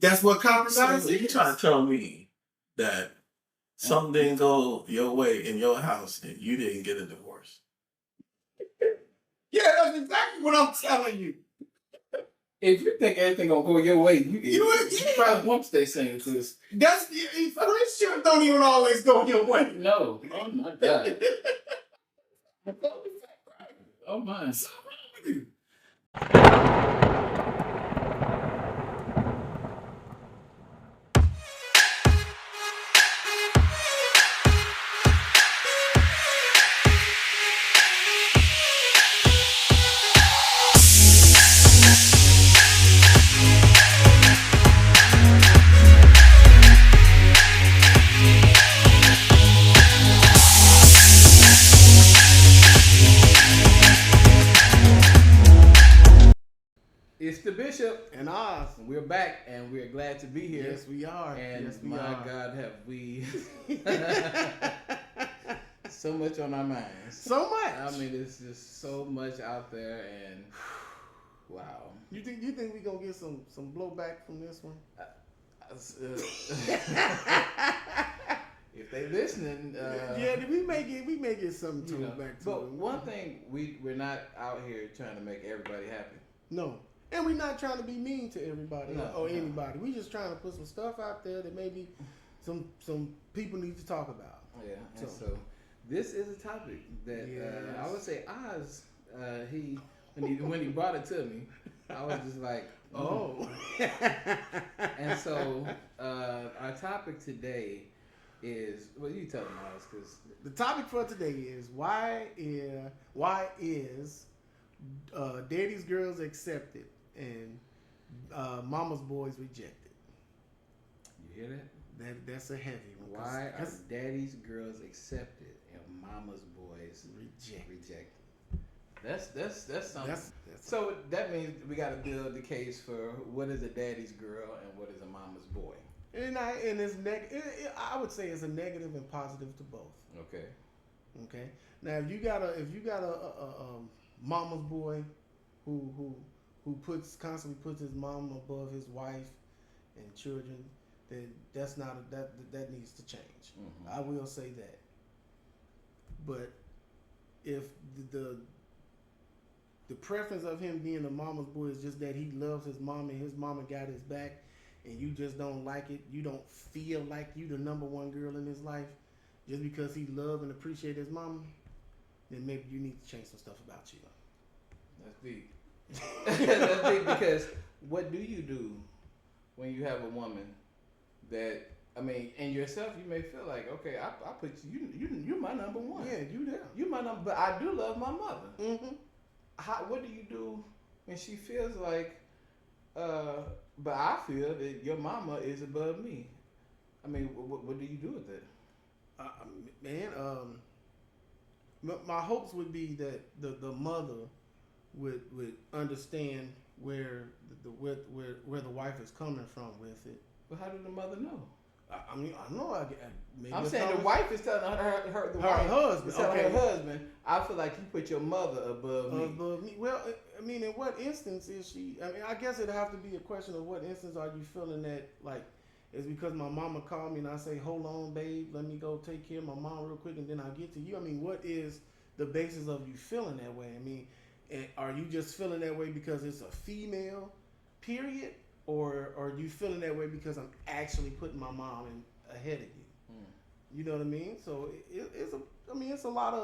That's what compromise So is. you trying to tell me that something didn't go your way in your house and you didn't get a divorce? Yeah, that's exactly what I'm telling you. If you think everything gonna go your way, you probably won't stay single. Cause That's friendship don't even always go your way. no, oh my God, oh my. It's the Bishop and Oz. We're back, and we're glad to be here. Yes, we are. And yes, we my are. God, have we so much on our minds? So much. I mean, it's just so much out there, and wow. You think we gonna get some blowback from this one? If they listening, yeah, we may get something to it back to. But them. one thing, we're not out here trying to make everybody happy. No. And we're not trying to be mean to everybody or anybody. We're just trying to put some stuff out there that maybe some people need to talk about. Yeah. And so this is a topic that I would say Oz, when he brought it to me, I was just like, oh. And so our topic today is, well, you tell them, Oz, because the topic for today is why is daddy's girls accepted and mama's boys rejected? You hear that? That's a heavy one. Why are daddy's girls accepted and mama's boys rejected? That's something. So that means we got to build the case for what is a daddy's girl and what is a mama's boy. And it's I would say it's a negative and positive to both. Okay. Now if you got a mama's boy who constantly puts his mom above his wife and children, then that's not that needs to change. Mm-hmm. I will say that. But if the preference of him being a mama's boy is just that he loves his mom and his mama got his back, and you just don't like it, you don't feel like you the number one girl in his life, just because he love and appreciate his mama, then maybe you need to change some stuff about you. That's deep. That's deep, because what do you do when you have a woman that, I mean, and yourself, you may feel like, okay, I put you're my number one. Yeah, you there. You're my number, but I do love my mother. Mm-hmm. What do you do when she feels like, but I feel that your mama is above me? I mean, what do you do with it? My hopes would be that the mother would understand where the wife is coming from with it. But how did the mother know? I mean, I know. Maybe I'm saying the wife is telling her husband. Telling her husband, I feel like you put your mother above me. Above me. Well, I mean, in what instance is she? I mean, I guess it'd have to be a question of what instance are you feeling that, like, it's because my mama called me and I say, hold on, babe, let me go take care of my mom real quick and then I'll get to you. I mean, what is the basis of you feeling that way? I mean, are you just feeling that way because it's a female, period? Or are you feeling that way because I'm actually putting my mom ahead of you? You know what I mean? So it's a lot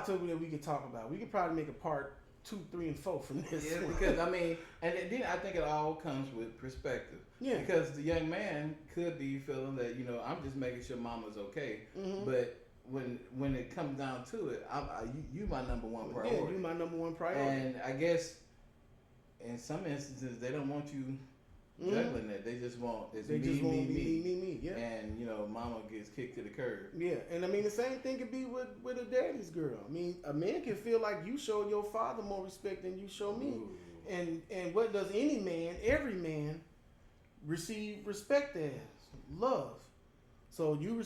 to it that we could talk about. We could probably make a part 2, 3, and 4 from this. Yeah, because I mean, and then I think it all comes with perspective. Yeah. Because the young man could be feeling that, I'm just making sure mama's okay, but when it comes down to it, you my number one priority. Yeah, you my number one priority. And I guess in some instances they don't want you juggling that. They just want me. Yeah. And mama gets kicked to the curb. Yeah, and I mean the same thing could be with a daddy's girl. I mean, a man can feel like you show your father more respect than you show me. Ooh. And what does every man receive respect as? Love. So you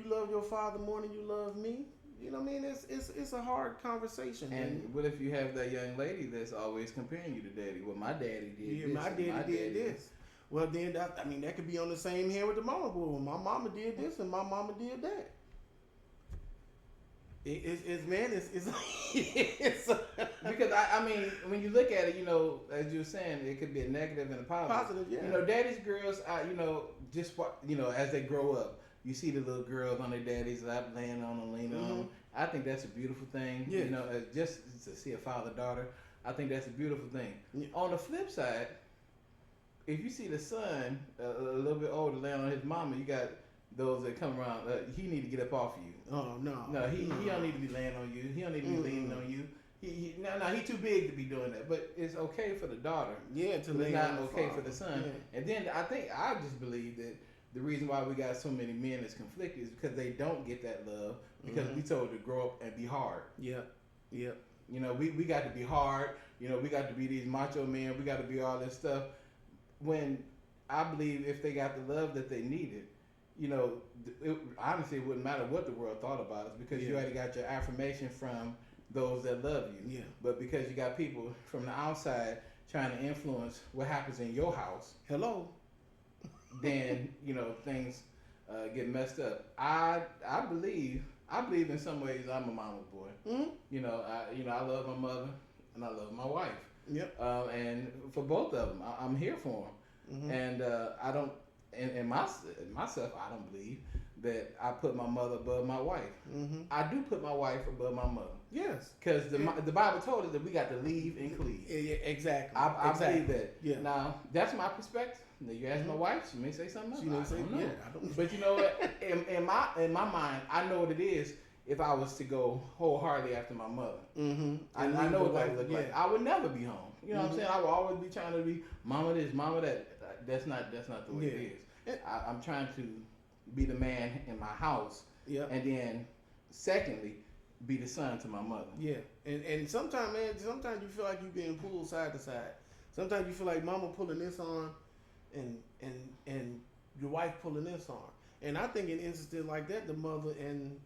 love your father more than you love me. You know what I mean? It's a hard conversation. And what if you have that young lady that's always comparing you to daddy? Well, my daddy did this. My daddy did this. Well, then that could be on the same hand with the mama boy. Well, my mama did this and my mama did that. It's Because I mean, when you look at it, as you were saying, it could be a negative and a positive. Positive, yeah. Daddy's girls, just as they grow up, you see the little girls on their daddy's lap, laying on them, leaning on them. I think that's a beautiful thing. Yeah. Just to see a father-daughter, I think that's a beautiful thing. Yeah. On the flip side, if you see the son a little bit older laying on his mama, you got those that come around. He need to get up off you. Oh no. No, he don't need to be laying on you. He don't need to be leaning on you. He too big to be doing that. But it's okay for the daughter. Yeah, to lay on the okay for the son. Yeah. And then I just believe that the reason why we got so many men that's conflicted is because they don't get that love because we told to grow up and be hard. Yep. Yep. We got to be hard. We got to be these macho men. We got to be all this stuff. When I believe if they got the love that they needed, honestly, it wouldn't matter what the world thought about us because you already got your affirmation from those that love you. Yeah. But because you got people from the outside trying to influence what happens in your house. Hello. Then, things get messed up. I believe in some ways I'm a mama's boy. Mm-hmm. I love my mother and I love my wife. Yep. And for both of them, I'm here for them. Mm-hmm. And I don't. In myself, I don't believe that I put my mother above my wife. Mm-hmm. I do put my wife above my mother. Yes. Because the Bible told us that we got to leave and cleave. Yeah, exactly. I believe that. Yeah. Now, that's my perspective. Now, you ask my wife, she may say something else. She may say, I don't know. I don't know. But you know what? In my mind, I know what it is if I was to go wholeheartedly after my mother. Mm-hmm. I know what that would look like. I would never be home. You know what I'm saying? I would always be trying to be mama this, mama that. That's not the way it is. I'm trying to be the man in my house, and then secondly, be the son to my mother. Yeah, and sometimes you feel like you're being pulled side to side. Sometimes you feel like mama pulling this on, and your wife pulling this on. And I think in instances like that, the mother and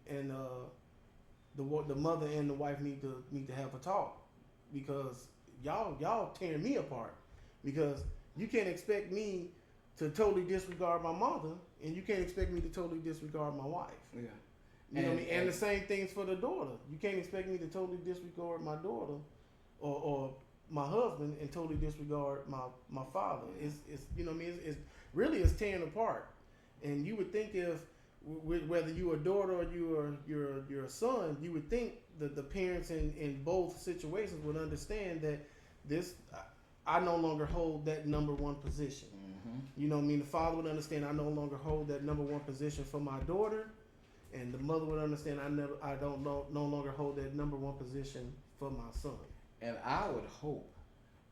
the mother and the wife need to have a talk because y'all tearing me apart because. You can't expect me to totally disregard my mother, and you can't expect me to totally disregard my wife. Yeah. You know what I mean? And the same thing's for the daughter. You can't expect me to totally disregard my daughter or my husband and totally disregard my father. It's you know what I mean? It's really tearing apart. And you would think if whether you're a daughter or you're a son, you would think that the parents in both situations would understand that this. I no longer hold that number one position. Mm-hmm. You know what I mean? The father would understand I no longer hold that number one position for my daughter, and the mother would understand I no longer hold that number one position for my son. And I would hope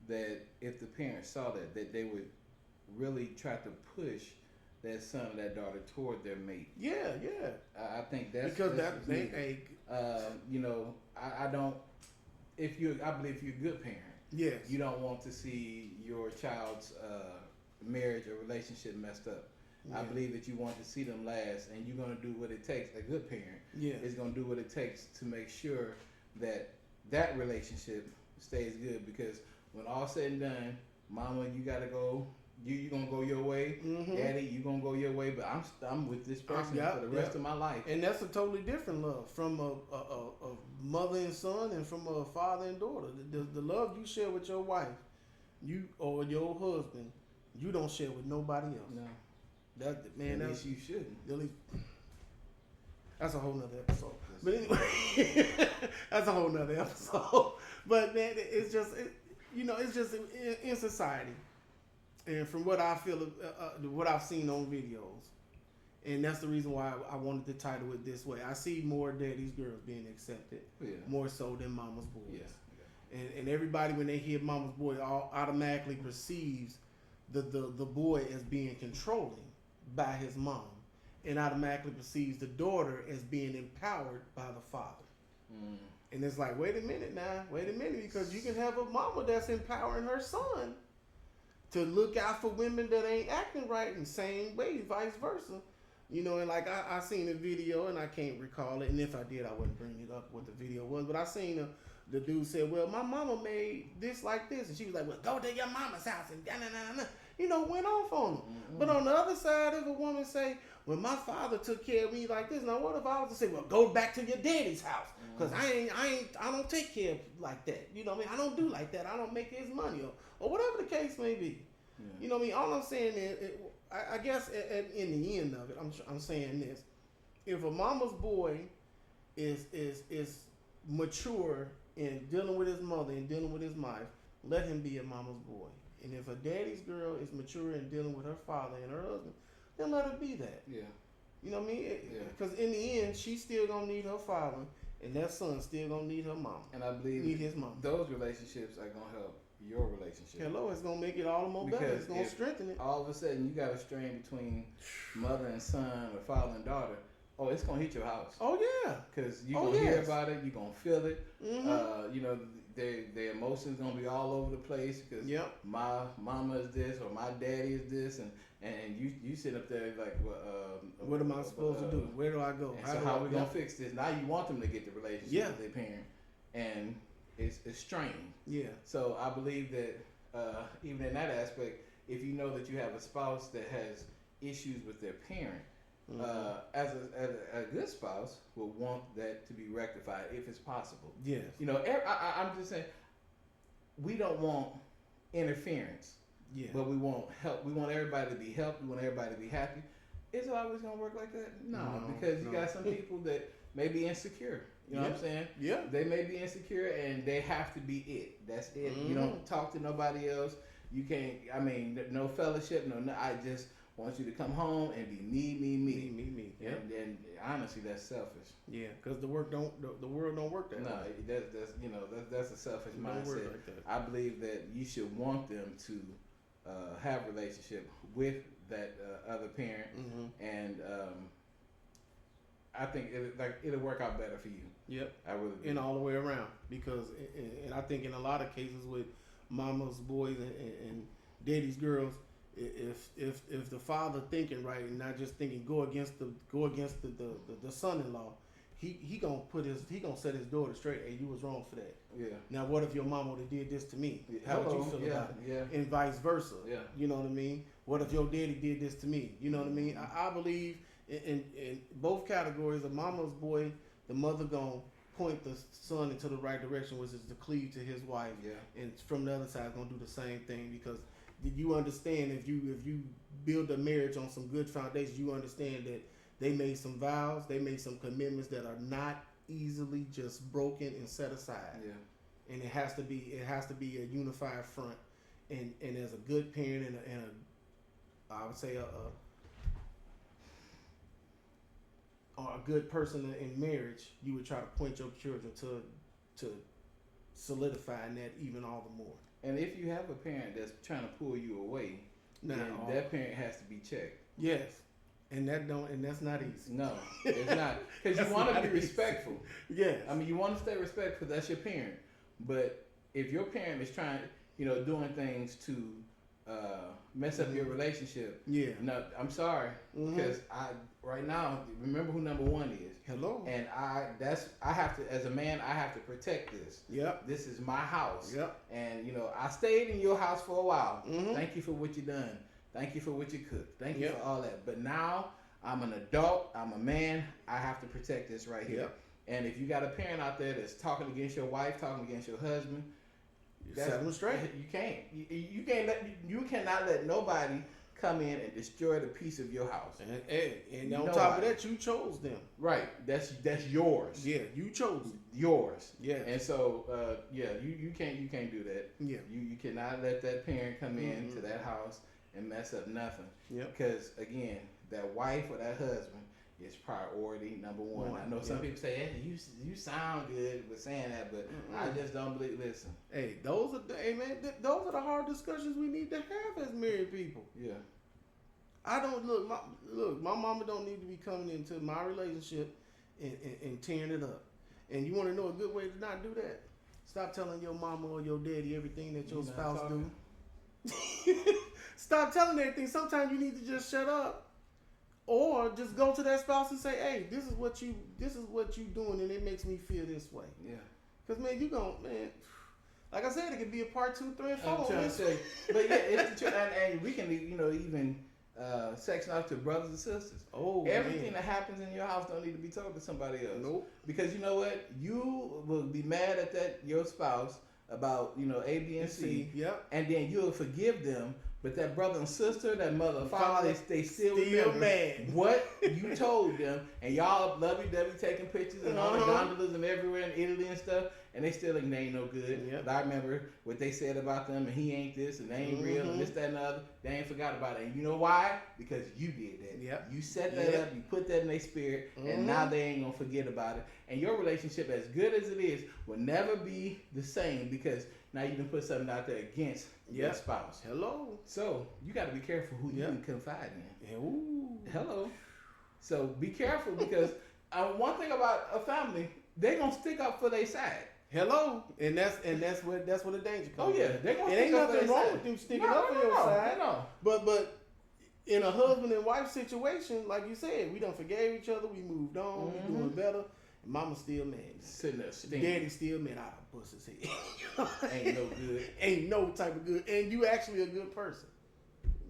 that if the parents saw that they would really try to push that son or that daughter toward their mate. Yeah. I think that's because I don't. I believe if you're a good parent. Yes. You don't want to see your child's marriage or relationship messed up. Yeah. I believe that you want to see them last, and you're going to do what it takes. A good parent is going to do what it takes to make sure that relationship stays good. Because when all said and done, mama, you got to go. You're going to go your way. Mm-hmm. Daddy, you're going to go your way. But I'm with this person for the rest of my life. And that's a totally different love from a mother and son and from a father and daughter. The love you share with your wife, you or your husband, you don't share with nobody else. No. At least you shouldn't. That's a whole nother episode. But anyway, that's a whole nother episode. But man, it's just in society. And from what I feel, what I've seen on videos, and that's the reason why I wanted to title it this way. I see more daddy's girls being accepted, more so than mama's boys. Yeah. And everybody, when they hear mama's boy, automatically perceives the boy as being controlling by his mom, and automatically perceives the daughter as being empowered by the father. Mm. And it's like, wait a minute, because you can have a mama that's empowering her son to look out for women that ain't acting right, and same way, vice versa. And like I seen a video, and I can't recall it, and if I did, I wouldn't bring it up what the video was, but I seen the dude said, well, my mama made this like this, and she was like, well, go to your mama's house, and da-na-na-na-na. went off on them. But on the other side, if a woman say, well, my father took care of me like this, now what if I was to say, well, go back to your daddy's house, because I don't take care of like that. You know what I mean? I don't do like that. I don't make his money, or whatever the case may be. Yeah. You know what I mean? All I'm saying is, I guess in the end of it, I'm saying this: if a mama's boy is mature in dealing with his mother and dealing with his wife, let him be a mama's boy. And if a daddy's girl is mature in dealing with her father and her husband, then let her be that. Yeah. You know what I mean? Because in the end, she's still gonna need her father, and that son still gonna need her mom. And I believe need his mom. Those relationships are gonna help your relationship. Hello, it's gonna make it all the more better. It's gonna strengthen it. All of a sudden, you got a strain between mother and son, or father and daughter. Oh, it's gonna hit your house. Oh yeah, because you're gonna hear about it. You're gonna feel it. Their emotions gonna be all over the place because my mama is this or my daddy is this, and you sit up there like, what am I supposed to do? Where do I go? How we gonna fix this? Now you want them to get the relationship with their parent, and it's strained. Yeah. So I believe that even in that aspect, if you know that you have a spouse that has issues with their parent. As a good spouse will want that to be rectified if it's possible. Yes. I'm just saying, we don't want interference. Yeah. But we want help. We want everybody to be helped. We want everybody to be happy. Is it always gonna work like that? No, because you got some people that may be insecure. You know what I'm saying? Yeah. They may be insecure and they have to be it. That's it. You don't talk to nobody else. You can't. I mean, no fellowship. No. I just want you to come home and be me. Yep. And honestly, that's selfish. Yeah, because the world don't work that way. That's a selfish mindset. Like I believe that you should want them to have a relationship with that other parent, and I think it'll work out better for you. Yep, I really do. And all the way around, because and I think in a lot of cases with mama's boys and daddy's girls. If the father thinking right and not just thinking go against the son-in-law, he gonna set his daughter straight. Hey, you was wrong for that. Yeah. Now what if your mom would have did this to me? How would you feel about it? Yeah. And vice versa. Yeah. You know what I mean? What if your daddy did this to me? You know what I mean? I believe in both categories. A mama's boy, the mother gonna point the son into the right direction, which is to cleave to his wife. Yeah. And from the other side, gonna do the same thing because. You understand if you build a marriage on some good foundations, you understand that they made some vows, they made some commitments that are not easily just broken and set aside. Yeah. And it has to be a unified front. And as a good parent and I would say a good person in marriage, you would try to point your children to solidifying that even all the more. And if you have a parent that's trying to pull you away, then that parent has to be checked. Yes, and that's not easy. No, it's not, because you want to be respectful. Yes, I mean you want to stay respectful. That's your parent. But if your parent is trying, doing things to mess up your relationship, no, I'm sorry, because right now remember who number one is. Hello. And I have to, as a man, I have to protect this. Yep. This is my house. Yep. And I stayed in your house for a while. Thank you for what you done. Thank you for what you cooked. Thank you for all that. But now I'm an adult. I'm a man. I have to protect this right here. Yep. And if you got a parent out there that's talking against your wife, talking against your husband, set them straight. You can't. You cannot let nobody come in and destroy the peace of your house. And on top of that, you chose them. Right. That's yours. Yeah, you chose yours. Yeah. And so you can't do that. Yeah. You cannot let that parent come in to that house and mess up nothing. Yeah. Because again, that wife or that husband is priority number one. I know some people say, "Hey, you sound good with saying that," but I just don't believe. Listen, those are the hard discussions we need to have as married people. Yeah. I don't my mama don't need to be coming into my relationship and tearing it up. And you want to know a good way to not do that? Stop telling your mama or your daddy everything that your spouse do. Stop telling everything. Sometimes you need to just shut up. Or just go to that spouse and say, "Hey, this is what you doing, and it makes me feel this way." Yeah. Because man, like I said, it could be a part 2, 3, and 4. I'm trying to say, but yeah, it's the truth, and we can even section out to brothers and sisters. Oh, everything man. that happens in your house don't need to be told to somebody else. Nope. Because you know what, you will be mad at your spouse about A, B, and C. Yep. And then you'll forgive them. But that brother and sister, that mother and father, they still remember mad. what you told them. And y'all lovey-dovey taking pictures and all the gondolas and everywhere in Italy and stuff. And they still like, they ain't no good. Yep. But I remember what they said about them, and he ain't this, and they ain't real, and this, that, and the other. They ain't forgot about it. And you know why? Because you did that. Yep. You set that up, you put that in their spirit, and now they ain't going to forget about it. And your relationship, as good as it is, will never be the same because now you can put something out there against your spouse. Hello. So you got to be careful who you can confide in. Ooh. Hello. So be careful because one thing about a family, they gonna stick up for their side. Hello. And that's where the danger comes. Oh yeah, they gonna it stick ain't up for nothing their wrong side. with them sticking up for your side. No. But in a husband and wife situation, like you said, we done forgave each other. We moved on. We doing better. And mama's still mad. Sitting there stinking. Daddy still mad out of pussy's head. Ain't no good. Ain't no type of good. And you actually a good person.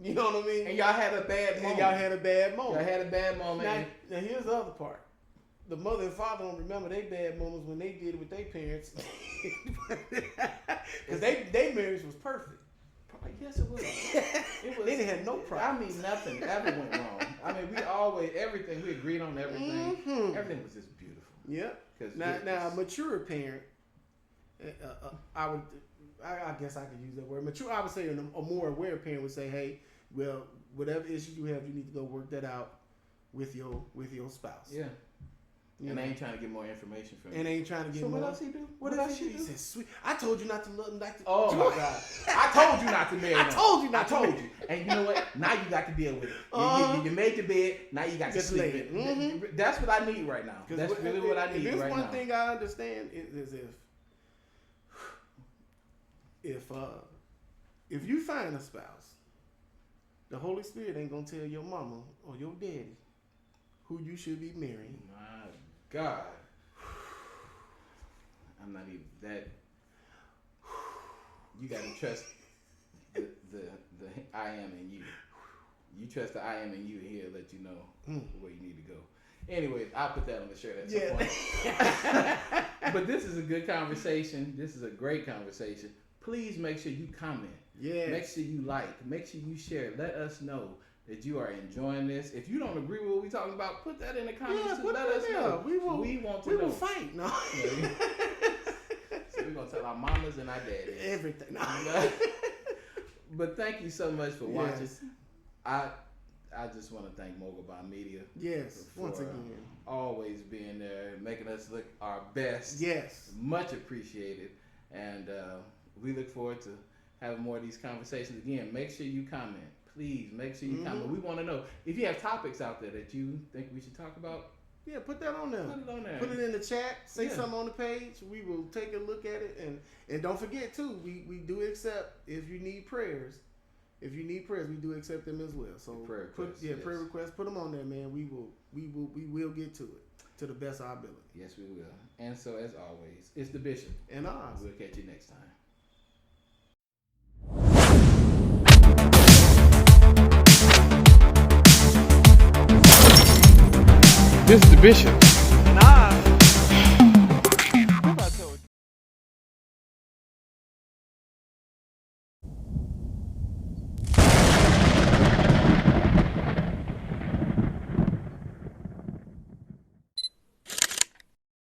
You know what I mean? And y'all had a bad moment. Y'all had a bad moment. Now here's the other part. The mother and father don't remember their bad moments when they did it with their parents. Because their marriage was perfect. Yes, it was. They didn't have no problem. I mean, nothing ever went wrong. I mean, we agreed on everything. Everything was just beautiful. Yeah. Now, a mature parent, I guess I could use that word. Mature, I would say a more aware parent would say, hey, well, whatever issue you have, you need to go work that out with your spouse. Yeah. And I ain't trying to get more information from you. And ain't trying to get so more. What else he do? What else he do? He said, sweet. I told you not to look like to. Oh my God. I told you not to marry him. I told you not to. I told you. And you know what? Now you got to deal with it. You made the bed. Now you got to sleep it. Mm-hmm. That's what I need right now. That's really what I need right now. There's one thing I understand is if you find a spouse, the Holy Spirit ain't gonna tell your mama or your daddy who you should be marrying. My God. I'm not even that. You got to trust the I am in you. You trust the I am in you, and he'll let you know where you need to go. Anyways, I'll put that on the shirt at some point. But this is a good conversation. This is a great conversation. Please make sure you comment. Yeah. Make sure you like. Make sure you share. Let us know that you are enjoying this. If you don't agree with what we're talking about, put that in the comments too. Let us know. We want to know. We will fight. No. So we're going to tell our mamas and our daddies. Everything. But thank you so much for watching. I just want to thank Mogul Bond Media. Yes, once again. Always being there, making us look our best. Yes. Much appreciated. And we look forward to having more of these conversations. Again, make sure you comment. Please make sure you comment. We want to know if you have topics out there that you think we should talk about. Yeah, put that on there. Put it on there. Put it in the chat. Say something on the page. We will take a look at it. And don't forget too, we do accept if you need prayers. If you need prayers, we do accept them as well. So prayer requests, put them on there, man. We will get to it to the best of our ability. Yes, we will. And so as always, it's the Bishop and Oz. We'll catch you next time. This is the Bishop.